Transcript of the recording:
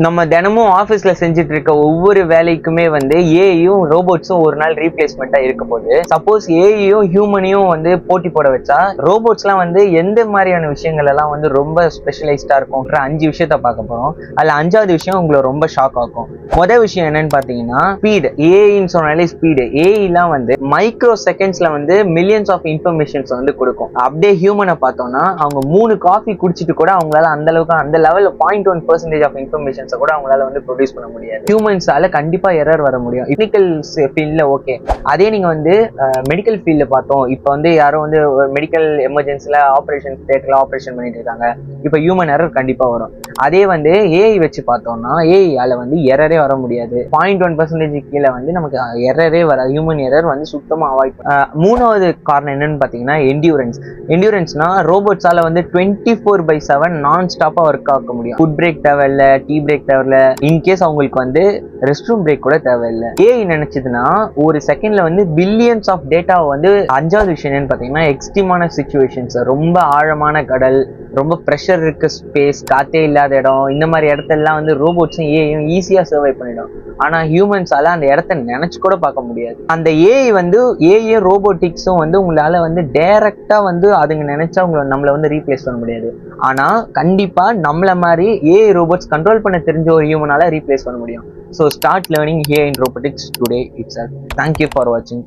நம்ம தினமும் ஆஃபீஸ்ல செஞ்சுட்டு இருக்க ஒவ்வொரு வேலைக்குமே வந்து ஏஐயும் ரோபோட்ஸும் ஒரு நாள் ரீப்ளேஸ்மெண்ட்டா இருக்க போகுது. சப்போஸ் ஏஐயும் ஹியூமனையும் வந்து போட்டி போட வச்சா ரோபோட்ஸ்லாம் வந்து எந்த மாதிரியான விஷயங்கள் எல்லாம் வந்து ரொம்ப ஸ்பெஷலைஸ்டா இருக்கும்ன்ற 5 விஷயத்த பார்க்க போறோம். அதுல 5வது விஷயம் உங்களை ரொம்ப ஷாக் ஆகும். முதல் விஷயம் என்னன்னு பாத்தீங்கன்னா ஸ்பீடு. ஏஐன்னு சொன்னாலே ஸ்பீடு. ஏஐலாம் வந்து மைக்ரோ செகண்ட்ஸ்ல வந்து மில்லியன்ஸ் ஆஃப் இன்ஃபர்மேஷன்ஸ் வந்து கொடுக்கும். அப்படியே ஹியூமனை பார்த்தோம்னா அவங்க 3 காஃபி குடிச்சிட்டு கூட அவங்களால அந்த அளவுக்கு அந்த லெவல்ல 0.1% ஆஃப் இன்ஃபர்மேஷன் கூட அவங்களால வந்து ப்ரொடியூஸ் பண்ண முடியாது. ஹியூமன்ஸால கண்டிப்பா எரர் வர முடியும். டெக்னிக்கல் ஃபீல்ட்ல ஓகே. அதே நீங்க வந்து மெடிக்கல் ஃபீல்ட்ல பார்த்தோம். இப்போ வந்து யாரும் வந்து மெடிக்கல் எமர்ஜென்சில ஆபரேஷன் தியேட்டர்ல ஆபரேஷன் பண்ணிட்டு இருக்காங்க. இப்போ ஹியூமன் எரர் கண்டிப்பா வரும். அதே வந்து ஏஐ வச்சு பார்த்தோம்னா ஏஐயால வந்து எரரே வர முடியாது. 0.1% கீழே வந்து நமக்கு எரரே வராது. ஹியூமன் எரர் வந்து சுத்தமா அவாய்ட். 3வது காரணம் என்னன்னு பாத்தீங்கன்னா என்டியூரன்ஸ். என்டியூரன்ஸ்னா ரோபோட்ஸால வந்து 24/7 நான் ஸ்டாப்பா ஒர்க் ஆக முடியும். ஃபுட் பிரேக் தேவையில்ல, டீ பிரேக் தேவையில்ல, இன்கேஸ் அவங்களுக்கு வந்து ரெஸ்ட் ரூம் பிரேக் கூட தேவையில்லை. ஏஐ நினைச்சதுன்னா ஒரு செகண்ட்ல வந்து பில்லியன்ஸ் ஆஃப் டேட்டா வந்து. 5வது விஷயம் என்னன்னு பாத்தீங்கன்னா எக்ஸ்ட்ரீமான சிச்சுவேஷன்ஸ், ரொம்ப ஆழமான கடல், ரொம்ப ப்ரெஷர் இருக்க ஸ்பேஸ், காத்தே இல்லாத இடம், இந்த மாதிரி இடத்தெல்லாம் வந்து ரோபோட்ஸும் ஏஐயும் ஈஸியா சர்வை பண்ணிடும். ஆனா ஹியூமன்ஸால அந்த இடத்த நினைச்சு கூட பார்க்க முடியாது. அந்த ஏஐ வந்து ஏஐயும் ரோபோட்டிக்ஸும் வந்து உங்களால வந்து டைரக்டா வந்து அதுங்க நினைச்சா நம்மள வந்து ரீப்ளேஸ் பண்ண முடியாது. ஆனா கண்டிப்பா நம்மள மாதிரி ஏஐ ரோபோட்ஸ் கண்ட்ரோல் பண்ண தெரிஞ்ச ஒரு ஹியூமனால ரீப்ளேஸ் பண்ண முடியும். So start learning AI in robotics today itself. Thank you for வாட்சிங்.